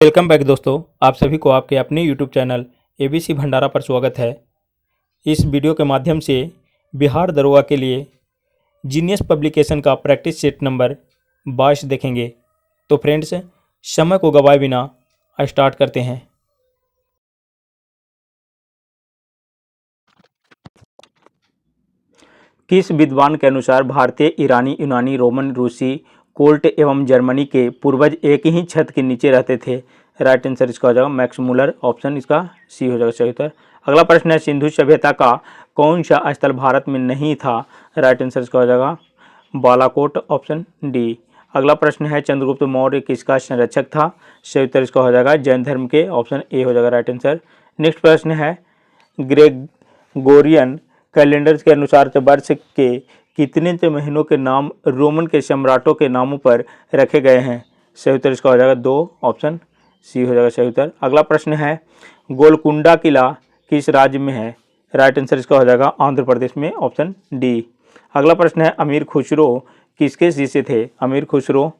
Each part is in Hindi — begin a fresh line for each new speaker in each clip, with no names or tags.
वेलकम बैक दोस्तों, आप सभी को आपके अपने यूट्यूब चैनल एबीसी भंडारा पर स्वागत है। इस वीडियो के माध्यम से बिहार दरोगा के लिए जीनियस पब्लिकेशन का प्रैक्टिस सेट नंबर 22 देखेंगे। तो फ्रेंड्स, समय को गवाए बिना स्टार्ट करते हैं। किस विद्वान के अनुसार भारतीय, ईरानी, यूनानी, रोमन, रूसी, कोल्ट एवं जर्मनी के पूर्वज एक ही छत के नीचे रहते थे? राइट आंसर इसका हो जाएगा मैक्स मूलर, ऑप्शन इसका सी हो जाएगा सही उत्तर। अगला प्रश्न है, सिंधु सभ्यता का कौन सा स्थल भारत में नहीं था? राइट आंसर इसका हो जाएगा बालाकोट, ऑप्शन डी। अगला प्रश्न है, चंद्रगुप्त मौर्य किसका संरक्षक था? सही उत्तर इसका हो जाएगा जैन धर्म के, ऑप्शन ए हो जाएगा राइट आंसर। नेक्स्ट प्रश्न है, ग्रेगोरियन कैलेंडर के अनुसार वर्ष के कितने महीनों के नाम रोमन के सम्राटों के नामों पर रखे गए हैं? सही उत्तर इसका हो जाएगा 2, ऑप्शन सी हो जाएगा सही उत्तर। अगला प्रश्न है, गोलकुंडा किला किस राज्य में है? राइट आंसर इसका हो जाएगा आंध्र प्रदेश में, ऑप्शन डी। अगला प्रश्न है, अमीर खुसरो किसके शिष्य थे? अमीर खुसरो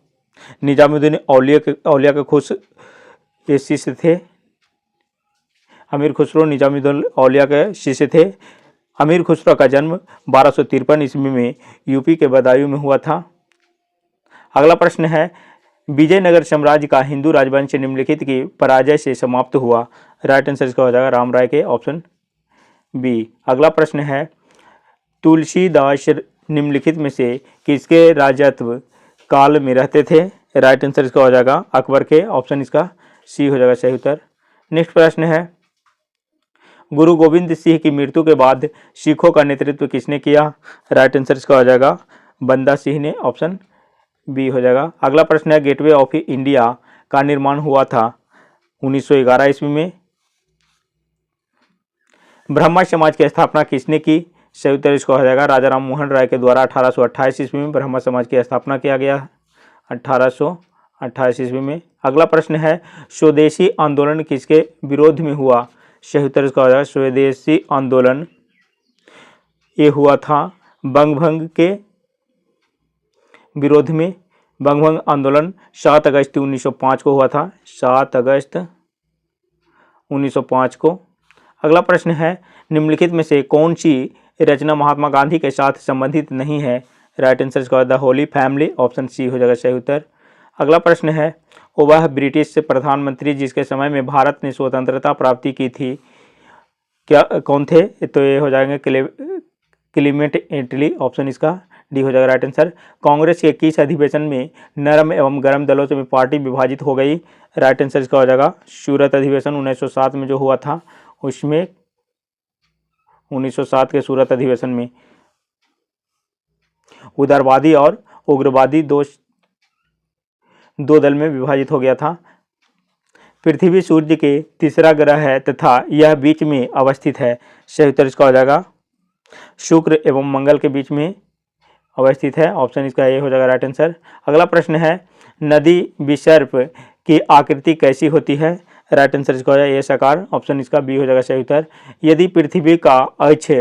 निजामुद्दीन औलिया के खुश शिष्य थे। अमीर खुसरो निजामुद्दीन औलिया के शिष्य थे। अमीर खुसरो का जन्म 1253 ईस्वी में यूपी के बदायूं में हुआ था। अगला प्रश्न है, विजयनगर साम्राज्य का हिंदू राजवंश निम्नलिखित की पराजय से समाप्त हुआ? राइट आंसर इसका हो जाएगा राम राय के, ऑप्शन बी। अगला प्रश्न है, तुलसीदास निम्नलिखित में से किसके राजत्व काल में रहते थे? राइट आंसर इसका हो जाएगा अकबर के, ऑप्शन इसका सी हो जाएगा सही उत्तर। नेक्स्ट प्रश्न है, गुरु गोविंद सिंह की मृत्यु के बाद सिखों का नेतृत्व किसने किया? राइट आंसर इसका हो जाएगा बंदा सिंह ने, ऑप्शन बी हो जाएगा। अगला प्रश्न है, गेटवे ऑफ इंडिया का निर्माण हुआ था 1911 ईस्वी में। ब्रह्मा समाज की स्थापना किसने की? सही उत्तर इसका हो जाएगा राजा राम मोहन राय के द्वारा 1828 ईस्वी में ब्रह्मा समाज की स्थापना किया गया 1828 ईस्वी में। अगला प्रश्न है, स्वदेशी आंदोलन किसके विरोध में हुआ? सही उत्तर इसका हो जाएगा स्वदेशी आंदोलन ये हुआ था बंगभंग के विरोध में। बंगभंग आंदोलन 7 अगस्त 1905 को हुआ था, 7 अगस्त 1905 को। अगला प्रश्न है, निम्नलिखित में से कौन सी रचना महात्मा गांधी के साथ संबंधित नहीं है? राइट आंसर इसका the holy family, option C हो जाएगा सही उत्तर। अगला प्रश्न है, वह ब्रिटिश प्रधानमंत्री जिसके समय में भारत ने स्वतंत्रता प्राप्ति की थी क्या कौन थे? तो ये हो जाएंगे क्लीमेंट एटली, ऑप्शन इसका डी हो जाएगा राइट आंसर। कांग्रेस के किस अधिवेशन में नरम एवं गरम दलों से पार्टी विभाजित हो गई? राइट आंसर इसका हो जाएगा सूरत अधिवेशन 1907 में जो हुआ था, उसमें 1907 के सूरत अधिवेशन में उदारवादी और उग्रवादी दो दल में विभाजित हो गया था। पृथ्वी सूर्य के तीसरा ग्रह है तथा यह बीच में अवस्थित है। सही उत्तर इसका हो जाएगा शुक्र एवं मंगल के बीच में अवस्थित है, ऑप्शन इसका ए हो जाएगा राइट आंसर। अगला प्रश्न है, नदी विसर्प की आकृति कैसी होती है? राइट आंसर इसका हो जाएगा ए साकार, ऑप्शन इसका बी हो जाएगा सही उत्तर। यदि पृथ्वी का अक्ष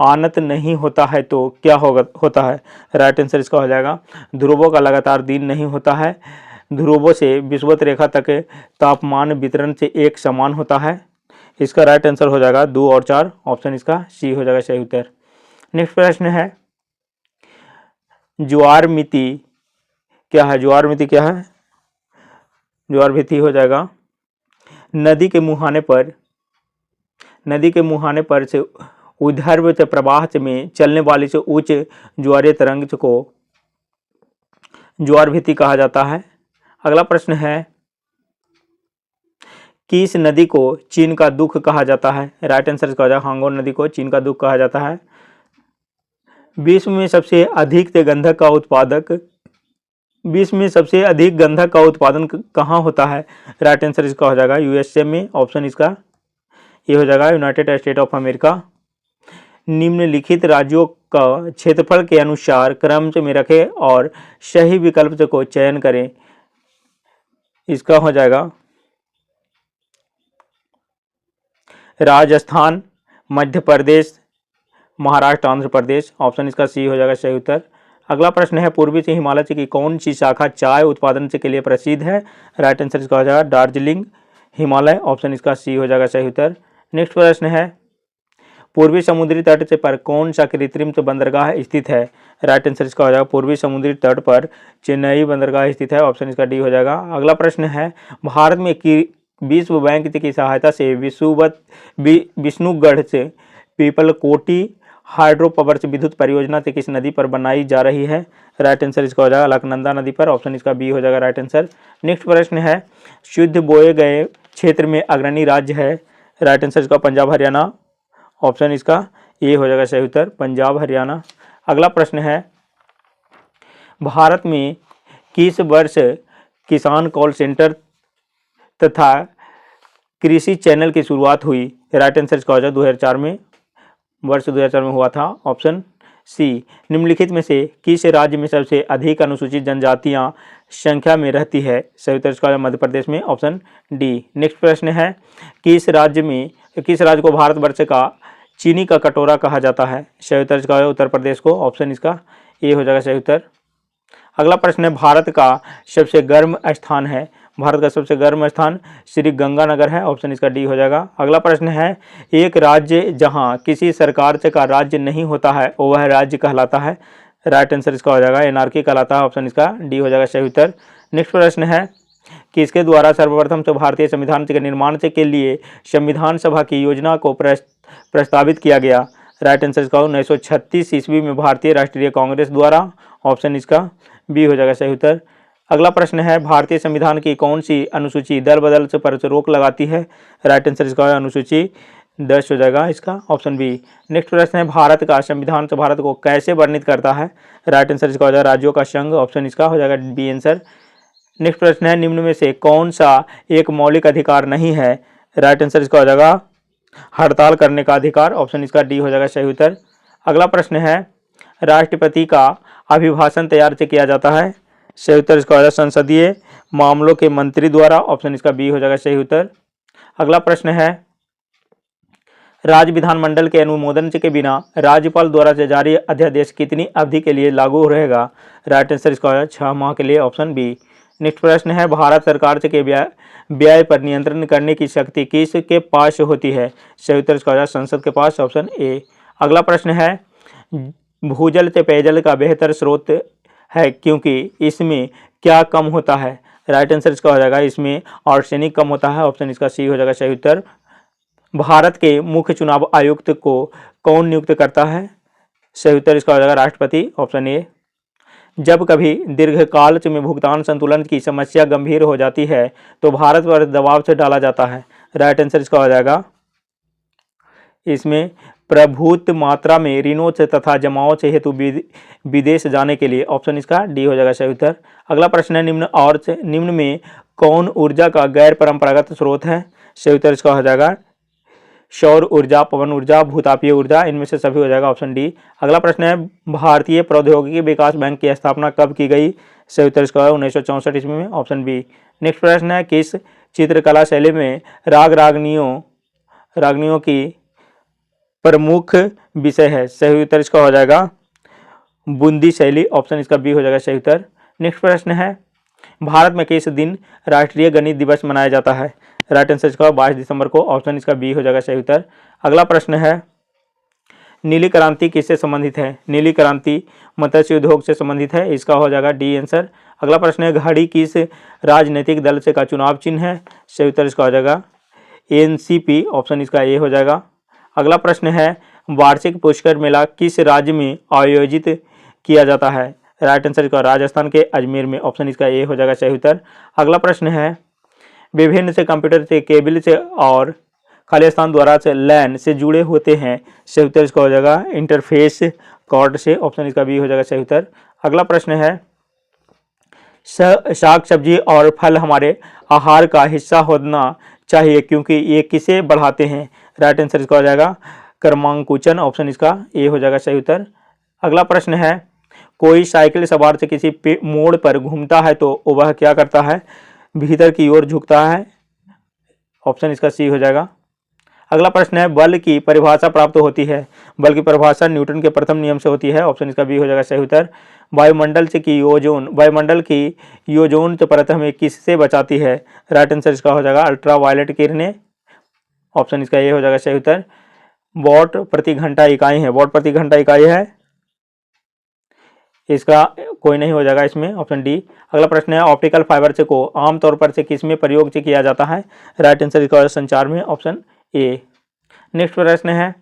आनत नहीं होता है तो क्या होता है? राइट आंसर इसका हो जाएगा ध्रुवों का लगातार दिन नहीं होता है। ध्रुवों से विषुवत रेखा तक तापमान वितरण से एक समान होता है। इसका राइट आंसर हो जाएगा 2 और 4, ऑप्शन इसका सी हो जाएगा सही उत्तर। नेक्स्ट प्रश्न है, ज्वार मिति क्या है? ज्वार मिति क्या है? ज्वार मिति हो जाएगा नदी के मुहाने पर से ऊर्ध्व प्रवाह में चलने वाली से उच्च ज्वारीय तरंग को ज्वार भीति कहा जाता है। अगला प्रश्न है, किस नदी को चीन का दुख कहा जाता है? राइट आंसर इसका हो जाएगा हांगोन नदी को चीन का दुख कहा जाता है। विश्व में सबसे अधिक गंधक का उत्पादन कहाँ होता है? राइट आंसर इसका हो जाएगा यूएसए में, ऑप्शन इसका ये हो जाएगा यूनाइटेड स्टेट ऑफ अमेरिका। निम्नलिखित राज्यों का क्षेत्रफल के अनुसार क्रम में रखें और सही विकल्प को चयन करें। इसका हो जाएगा राजस्थान, मध्य प्रदेश, महाराष्ट्र, आंध्र प्रदेश, ऑप्शन इसका सी हो जाएगा सही उत्तर। अगला प्रश्न है पूर्वी से हिमालय की कौन सी शाखा चाय उत्पादन के लिए प्रसिद्ध है? राइट आंसर इसका हो जाएगा दार्जिलिंग हिमालय, ऑप्शन इसका सी हो जाएगा सही उत्तर। नेक्स्ट प्रश्न है पूर्वी समुद्री तट से पर कौन सा कृत्रिम बंदरगाह स्थित है? राइट आंसर इसका हो जाएगा पूर्वी समुद्री तट पर चेन्नई बंदरगाह स्थित है, ऑप्शन इसका डी हो जाएगा। अगला प्रश्न है भारत में विश्व बैंक की सहायता से विष्णुगढ़ से पीपलकोटी हाइड्रो पावर से विद्युत परियोजना से किस नदी पर बनाई जा रही है? राइट आंसर इसका हो जाएगा अलकनंदा नदी पर, ऑप्शन इसका बी हो जाएगा राइट आंसर। नेक्स्ट प्रश्न है शुद्ध बोए गए क्षेत्र में अग्रणी राज्य है? राइट आंसर इसका पंजाब हरियाणा, ऑप्शन इसका ए हो जाएगा सही उत्तर पंजाब हरियाणा। अगला प्रश्न है भारत में किस वर्ष किसान कॉल सेंटर तथा कृषि चैनल की शुरुआत हुई? राइट आंसर इसका हो जाएगा 2004 में, वर्ष 2004 में हुआ था, ऑप्शन सी। निम्नलिखित में से किस राज्य में सबसे अधिक अनुसूचित जनजातियां संख्या में रहती है? सही उत्तर इसका मध्य प्रदेश में, ऑप्शन डी। नेक्स्ट प्रश्न है किस राज्य को भारतवर्ष का चीनी का कटोरा कहा जाता है? सही उत्तर इसका उत्तर प्रदेश को, ऑप्शन इसका ए हो जाएगा सही उत्तर। अगला प्रश्न है भारत का सबसे गर्म स्थान है? भारत का सबसे गर्म स्थान श्री गंगानगर है, ऑप्शन इसका डी हो जाएगा। अगला प्रश्न है एक राज्य जहां किसी सरकार का राज्य नहीं होता है वह राज्य कहलाता है? राइट आंसर इसका हो जाएगा एनार्की कहलाता है, ऑप्शन इसका डी हो जाएगा सही उत्तर। नेक्स्ट प्रश्न है किसके द्वारा सर्वप्रथम से भारतीय संविधान के निर्माण के लिए संविधान सभा की योजना को प्रस्तावित किया गया? राइट आंसर इसका 1936 ईस्वी में भारतीय राष्ट्रीय कांग्रेस द्वारा, ऑप्शन इसका बी हो जाएगा सही उत्तर। अगला प्रश्न है भारतीय संविधान की कौन सी अनुसूची दल बदल से पर रोक लगाती है? राइट आंसर इसका अनुसूची 10 हो जाएगा इसका, ऑप्शन बी। नेक्स्ट प्रश्न है भारत का संविधान से भारत को कैसे वर्णित करता है? राइट आंसर इसका हो जाएगा राज्यों का संघ, ऑप्शन इसका हो जाएगा बी आंसर। नेक्स्ट प्रश्न है निम्न में से कौन सा एक मौलिक अधिकार नहीं है? राइट आंसर इसका हो जाएगा हड़ताल करने का अधिकार, ऑप्शन इसका डी हो जाएगा सही उत्तर। अगला प्रश्न है राष्ट्रपति का अभिभाषण तैयार से किया जाता है? सही उत्तर इसका हो जाएगा संसदीय मामलों के मंत्री द्वारा, ऑप्शन इसका बी हो जाएगा सही उत्तर। अगला प्रश्न है राज्य विधानमंडल के अनुमोदन के बिना राज्यपाल द्वारा जारी अध्यादेश कितनी अवधि के लिए लागू रहेगा? राइट आंसर इसका हो जाएगा 6 माह के लिए, ऑप्शन बी। नेक्स्ट प्रश्न है भारत सरकार के व्यय पर नियंत्रण करने की शक्ति किसके पास होती है? सही उत्तर इसका हो जाएगा संसद के पास, ऑप्शन ए। अगला प्रश्न है भूजल से पेयजल का बेहतर स्रोत है क्योंकि इसमें क्या कम होता है? राइट आंसर इसका हो जाएगा इसमें आर्सेनिक कम होता है, ऑप्शन इसका सी हो जाएगा सही उत्तर। भारत के मुख्य चुनाव आयुक्त को कौन नियुक्त करता है? सही उत्तर इसका हो जाएगा राष्ट्रपति, ऑप्शन ए। जब कभी दीर्घकाल में भुगतान संतुलन की समस्या गंभीर हो जाती है तो भारत पर दबाव से डाला जाता है? राइट आंसर इसका हो जाएगा इसमें प्रभुत मात्रा में ऋणों से तथा जमाओं से हेतु विदेश जाने के लिए, ऑप्शन इसका डी हो जाएगा सही उत्तर। अगला प्रश्न है निम्न में कौन ऊर्जा का गैर परंपरागत स्रोत है? सही उत्तर इसका हो जाएगा सौर ऊर्जा, पवन ऊर्जा, भूतापीय ऊर्जा, इनमें से सभी हो जाएगा, ऑप्शन डी। अगला प्रश्न है भारतीय प्रौद्योगिकी विकास बैंक की स्थापना कब की गई? सही उत्तर इसका 1964 ईस्वी में, ऑप्शन बी। नेक्स्ट प्रश्न है किस चित्रकला शैली में रागनियों की प्रमुख विषय है? सही उत्तर इसका हो जाएगा बूंदी शैली, ऑप्शन इसका बी हो जाएगा सही उत्तर। नेक्स्ट प्रश्न है भारत में किस दिन राष्ट्रीय गणित दिवस मनाया जाता है? राइट आंसर इसका 22 दिसंबर को, ऑप्शन इसका बी हो जाएगा सही उत्तर। अगला प्रश्न है नीली क्रांति किससे संबंधित है? नीली क्रांति मत्स्य उद्योग से संबंधित है, इसका हो जाएगा डी आंसर। अगला प्रश्न है घड़ी किस राजनीतिक दल से का चुनाव चिन्ह है? सही उत्तर इसका हो जाएगा एनसीपी, ऑप्शन इसका ए हो जाएगा। अगला प्रश्न है वार्षिक पुष्कर मेला किस राज्य में आयोजित किया जाता है? राइट आंसर इसका राजस्थान के अजमेर में, ऑप्शन इसका ए हो जाएगा सही उत्तर। अगला प्रश्न है विभिन्न से कंप्यूटर से केबल से और खाली स्थान द्वारा से लैन से जुड़े होते हैं, सही उत्तर इसका हो जाएगा इंटरफेस कॉर्ड से, ऑप्शन इसका बी हो जाएगा सही उत्तर। अगला प्रश्न है साग सब्जी और फल हमारे आहार का हिस्सा होना चाहिए क्योंकि ये किसे बढ़ाते हैं? राइट आंसर इसका हो जाएगा क्रमांकुचन, ऑप्शन इसका ए हो जाएगा सही उत्तर। अगला प्रश्न है कोई साइकिल सवार से किसी मोड़ पर घूमता है तो वह क्या करता है? भीतर की ओर झुकता है, ऑप्शन इसका सी हो जाएगा। अगला प्रश्न है बल की परिभाषा प्राप्त होती है? बल की परिभाषा न्यूटन के प्रथम नियम से होती है, ऑप्शन इसका बी हो जाएगा सही उत्तर। वायुमंडल की ओजोन परत हमें किससे बचाती है? राइट आंसर इसका हो जाएगा अल्ट्रा वायलेट किरणें। ऑप्शन इसका ये हो जाएगा सही उत्तर। वॉट प्रति घंटा इकाई है, वॉट प्रति घंटा इकाई है, इसका कोई नहीं हो जाएगा इसमें, ऑप्शन डी। अगला प्रश्न है ऑप्टिकल फाइबर से को आमतौर पर से किस में प्रयोग से किया जाता है? राइट आंसर इसका संचार में, ऑप्शन ए। नेक्स्ट प्रश्न है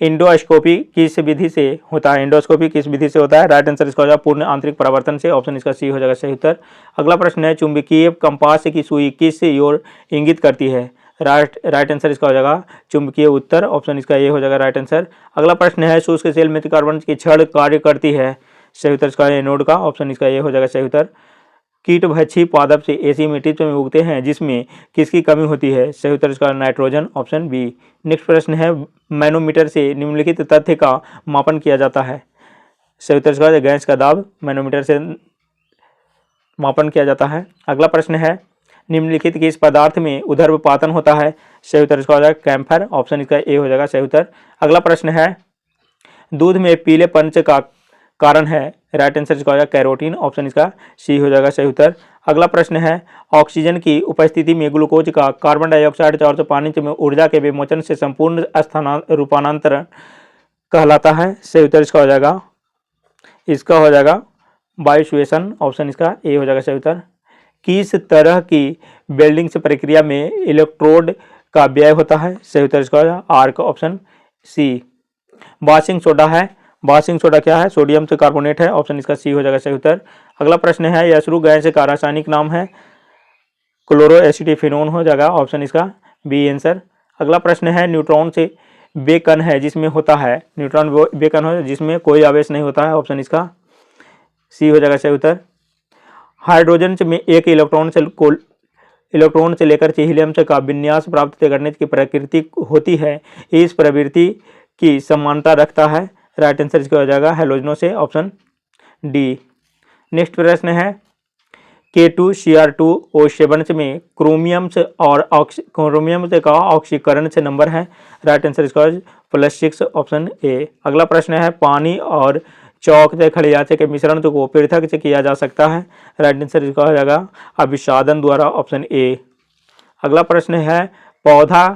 इंडोस्कोपी किस विधि से होता है? इंडोस्कोपी किस विधि से होता है? राइट आंसर इसका हो जाएगा पूर्ण आंतरिक परावर्तन से, ऑप्शन इसका सी हो जाएगा सही उत्तर। अगला प्रश्न है चुंबकीय कंपास की सुई किस ओर इंगित करती है? राइट आंसर इसका हो जाएगा चुंबकीय उत्तर, ऑप्शन इसका ये हो जाएगा राइट आंसर। अगला प्रश्न है शुष्क सेल में कार्बन की छड़ कार्य करती है? सही उत्तर इसका एनोड का, ऑप्शन इसका ये हो जाएगा सही उत्तर। कीटभक्षी पादप से ऐसी मिट्टी में उगते हैं जिसमें किसकी कमी होती है? सही उत्तर इसका नाइट्रोजन, ऑप्शन बी। नेक्स्ट प्रश्न है मैनोमीटर से निम्नलिखित तथ्य का मापन किया जाता है? सही उत्तर इसका गैस का दाब मैनोमीटर से मापन किया जाता है। अगला प्रश्न है निम्नलिखित किस पदार्थ में ऊर्ध्वपातन होता है? सही उत्तर इसका हो जाएगा कैम्फर, ऑप्शन इसका ए हो जाएगा सही उत्तर। अगला प्रश्न है दूध में पीले पंच का कारण है? राइट आंसर इसका हो जाएगा कैरोटीन, ऑप्शन इसका सी हो जाएगा सही उत्तर। अगला प्रश्न है ऑक्सीजन की उपस्थिति में ग्लूकोज का कार्बन डाइऑक्साइड और पानी में ऊर्जा के विमोचन से संपूर्ण रूपांतरण कहलाता है? सही उत्तर इसका हो जाएगा बायोस्वेशन, ऑप्शन इसका ए हो जाएगा सही उत्तर। किस तरह की वेल्डिंग से प्रक्रिया में इलेक्ट्रोड का व्यय होता है? सही उत्तर इसका हो जाएगा ark, option C. Washing soda है, वाशिंग सोडा क्या है? सोडियम से कार्बोनेट है, ऑप्शन इसका सी हो जाएगा सही उत्तर। अगला प्रश्न है यशरु गैस का रासायनिक नाम है? क्लोरो एसिटिफिनोन हो जाएगा, ऑप्शन इसका बी आंसर। अगला प्रश्न है न्यूट्रॉन से बेकन है जिसमें होता है? न्यूट्रॉन बेकन हो जिसमें कोई आवेश नहीं होता है, ऑप्शन इसका सी हो जाएगा सही उत्तर। हाइड्रोजन में एक इलेक्ट्रॉन से लेकर हीलियम से का विन्यास प्राप्त करने की प्रकृति होती है, इस प्रवृत्ति की समानता रखता है? राइट आंसर इसका हो जाएगा हैलोजनों से, ऑप्शन डी। नेक्स्ट प्रश्न है K2Cr2O7 में क्रोमियम से का ऑक्सीकरण से नंबर है? राइट आंसर इसका +6, ऑप्शन ए। अगला प्रश्न है पानी और चौक से खलियाचे के मिश्रण को पृथक से किया जा सकता है? राइट आंसर इसका हो जाएगा अभिसादन द्वारा, ऑप्शन ए। अगला प्रश्न है पौधा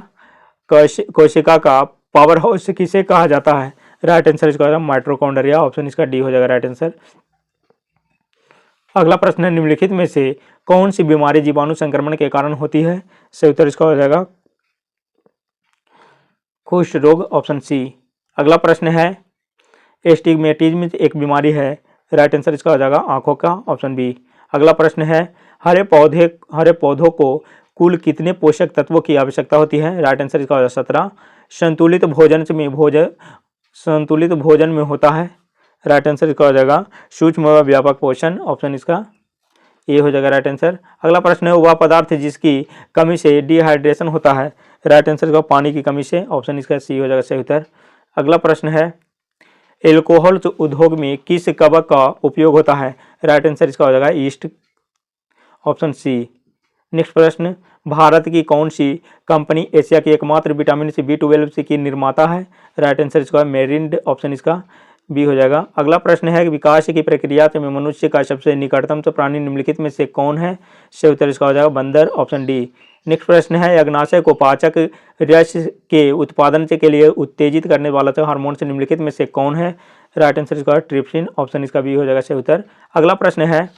कोशिका का पावर हाउस किसे कहा जाता है? राइट आंसर इसका हो जाएगा माइटोकॉन्ड्रिया, ऑप्शन इसका डी हो जाएगा राइट आंसर। अगला प्रश्न है निम्नलिखित में से कौन सी बीमारी जीवाणु संक्रमण के कारण होती है? सही उत्तर इसका हो जाएगा कुष्ठ रोग, ऑप्शन सी। अगला प्रश्न है एस्टिग्मेटिज्म एक बीमारी है? राइट आंसर इसका हो जाएगा आंखों का, ऑप्शन बी। अगला प्रश्न है हरे पौधों को कुल कितने पोषक तत्वों की आवश्यकता होती है? राइट आंसर इसका हो जाएगा 17। संतुलित भोजन में होता है? राइट आंसर इसका हो जाएगा सूक्ष्म व व्यापक पोषण, ऑप्शन इसका ए हो जाएगा राइट आंसर। अगला प्रश्न है वह पदार्थ जिसकी कमी से डिहाइड्रेशन होता है? राइट आंसर इसका पानी की कमी से, ऑप्शन इसका सी हो जाएगा सही उत्तर। अगला प्रश्न है एल्कोहल उद्योग में किस कवक का उपयोग होता है? राइट आंसर इसका हो जाएगा ईस्ट, ऑप्शन सी। नेक्स्ट प्रश्न भारत की कौन सी कंपनी एशिया की एकमात्र विटामिन सी B12 की निर्माता है? राइट आंसर इसका मेरिंड, ऑप्शन इसका बी हो जाएगा। अगला प्रश्न है विकास की प्रक्रिया में मनुष्य का सबसे निकटतम प्राणी निम्नलिखित में से कौन है? सही उत्तर इसका हो जाएगा बंदर, ऑप्शन डी। नेक्स्ट प्रश्न है अग्नाशय को पाचक रस के उत्पादन के लिए उत्तेजित करने वाला हार्मोन से निम्नलिखित में से कौन है? राइट आंसर इसका ट्रिप्सिन, ऑप्शन इसका बी हो जाएगा सही उत्तर। अगला प्रश्न है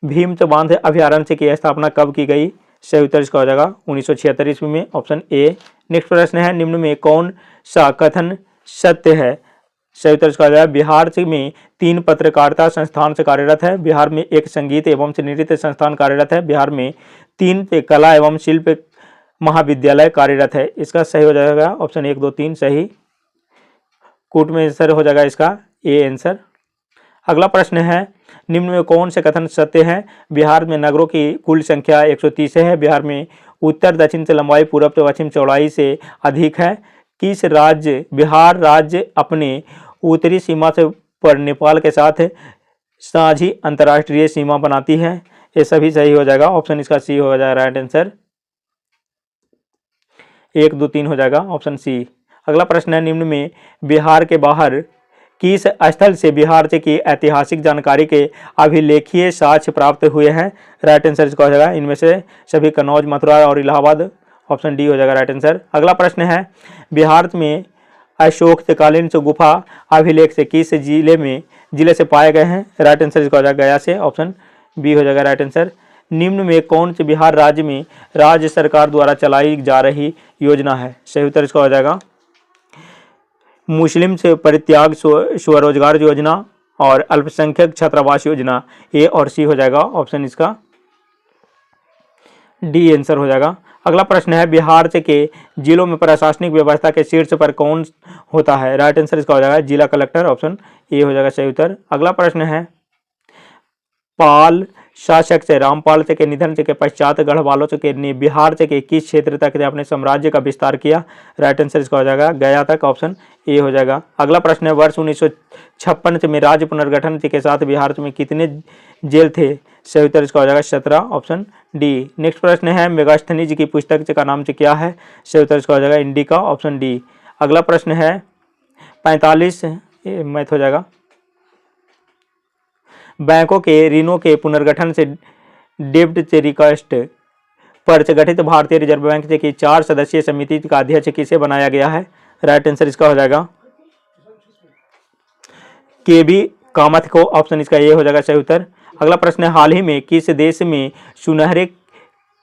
भीमत बांध अभयारण्य की स्थापना कब की गई? सही उत्तर इसका हो जाएगा 1976 ईस्वी में, ऑप्शन ए। नेक्स्ट प्रश्न है निम्न में कौन सा कथन सत्य है? सही उत्तर इसका हो जाएगा बिहार में 3 पत्रकारिता संस्थान से कार्यरत है, बिहार में 1 संगीत एवं नृत्य संस्थान कार्यरत है, बिहार में 3 कला एवं शिल्प महाविद्यालय कार्यरत है। इसका सही हो जाएगा ऑप्शन 1, 2, 3 सही। कूट में आंसर हो जाएगा इसका ए आंसर। अगला प्रश्न है निम्न में कौन से कथन सत्य है? बिहार में नगरों की कुल संख्या 130 है, बिहार में उत्तर दक्षिण से लंबाई पूर्व से पश्चिम चौड़ाई से अधिक है। किस बिहार राज्य अपने उत्तरी सीमा से पर नेपाल के साथ साझी अंतर्राष्ट्रीय सीमा बनाती है? ये सभी सही हो जाएगा, ऑप्शन इसका सी हो जाएगा राइट आंसर। 1, 2, 3 हो जाएगा ऑप्शन सी। अगला प्रश्न है निम्न में बिहार के बाहर किस स्थल से बिहार से की ऐतिहासिक जानकारी के अभिलेखीय साक्ष्य प्राप्त हुए हैं? राइट आंसर इसका हो जाएगा इनमें से सभी कन्नौज, मथुरा और इलाहाबाद। ऑप्शन डी हो जाएगा राइट आंसर। अगला प्रश्न है बिहार में अशोककालीन से गुफा अभिलेख से किस जिले से पाए गए हैं? राइट आंसर इसका हो जाएगा गया से। ऑप्शन बी हो जाएगा राइट आंसर। निम्न में कौन से बिहार राज्य में राज्य सरकार द्वारा चलाई जा रही योजना है? सही उत्तर इसका हो जाएगा मुस्लिम से परित्याग स्वरोजगार योजना और अल्पसंख्यक छात्रावास योजना। ए और सी हो जाएगा ऑप्शन इसका डी आंसर हो जाएगा। अगला प्रश्न है बिहार के जिलों में प्रशासनिक व्यवस्था के शीर्ष पर कौन होता है? राइट आंसर इसका हो जाएगा जिला कलेक्टर। ऑप्शन ए हो जाएगा सही उत्तर। अगला प्रश्न है पाल शासक से रामपाल के निधन के पश्चात गढ़वालों के ने बिहार के किस क्षेत्र तक अपने साम्राज्य का विस्तार किया? राइट आंसर इसका हो जाएगा गया तक। ऑप्शन ए हो जाएगा। अगला प्रश्न है वर्ष 1956 में राज्य पुनर्गठन के साथ बिहार में कितने जेल थे? सही उत्तर इसका हो जाएगा 17। Option D. नेक्स्ट प्रश्न है मेगास्थनीज की पुस्तक का नाम क्या है? सही उत्तर इसका हो जाएगा इंडिका। Option D. अगला प्रश्न है 45 मैथ हो जाएगा बैंकों के ऋणों के पुनर्गठन से डेब्ट रिक्वेस्ट पर गठित भारतीय रिजर्व बैंक की 4 सदस्यीय समिति का अध्यक्ष किसे बनाया गया है? राइट आंसर इसका हो जाएगा के बी कामथ को। ऑप्शन इसका ये हो जाएगा सही उत्तर। अगला प्रश्न है हाल ही में किस देश में सुनहरे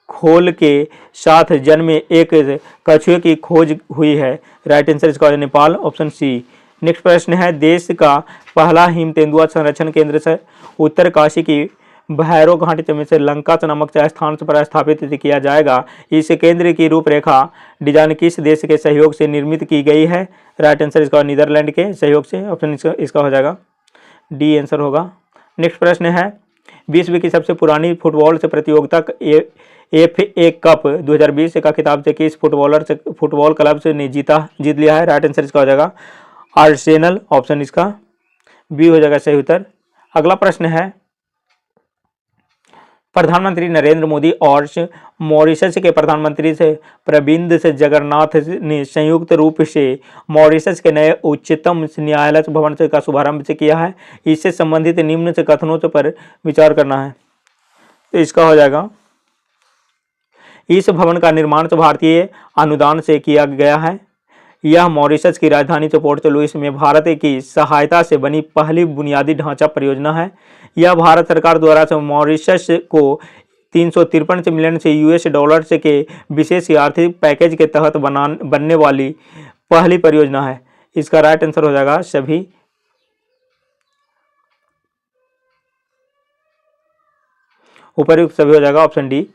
खोल के साथ जन्मे एक कछुए की खोज हुई है? राइट आंसर इसका हो जाएगा नेपाल। Option C. नेक्स्ट प्रश्न है देश का पहला हिम तेंदुआ संरक्षण केंद्र से उत्तर काशी की भैरव घाटी में से लंका नामक स्थान पर स्थापित किया जाएगा। इस केंद्र की रूपरेखा डिजाइन किस देश के सहयोग से निर्मित की गई है? राइट आंसर इसका नीदरलैंड के सहयोग से। ऑप्शन इसका हो जाएगा डी आंसर होगा। नेक्स्ट प्रश्न है विश्व की सबसे पुरानी फुटबॉल से प्रतियोगिता FA कप 2020 का खिताब से किस फुटबॉल क्लब से ने जीत लिया है? राइट आंसर इसका हो जाएगा आर्सेनल। ऑप्शन इसका बी हो जाएगा सही उत्तर। अगला प्रश्न है प्रधानमंत्री नरेंद्र मोदी और मॉरिशस के प्रधानमंत्री से प्रविंद से जगन्नाथ ने संयुक्त रूप से मॉरिशस के नए उच्चतम न्यायालय भवन का शुभारंभ किया है। इससे संबंधित निम्न से कथनों पर विचार करना है। तो इसका हो जाएगा इस भवन का निर्माण भारतीय अनुदान से किया गया है। यह मॉरिशस की राजधानी पोर्ट लुइस में भारत की सहायता से बनी पहली बुनियादी ढांचा परियोजना है। यह भारत सरकार द्वारा मॉरिशस को 353 मिलियन से US$ के विशेष आर्थिक पैकेज के तहत बनने वाली पहली परियोजना है। इसका राइट आंसर हो जाएगा सभी उपर्युक्त सभी हो जाएगा ऑप्शन डी।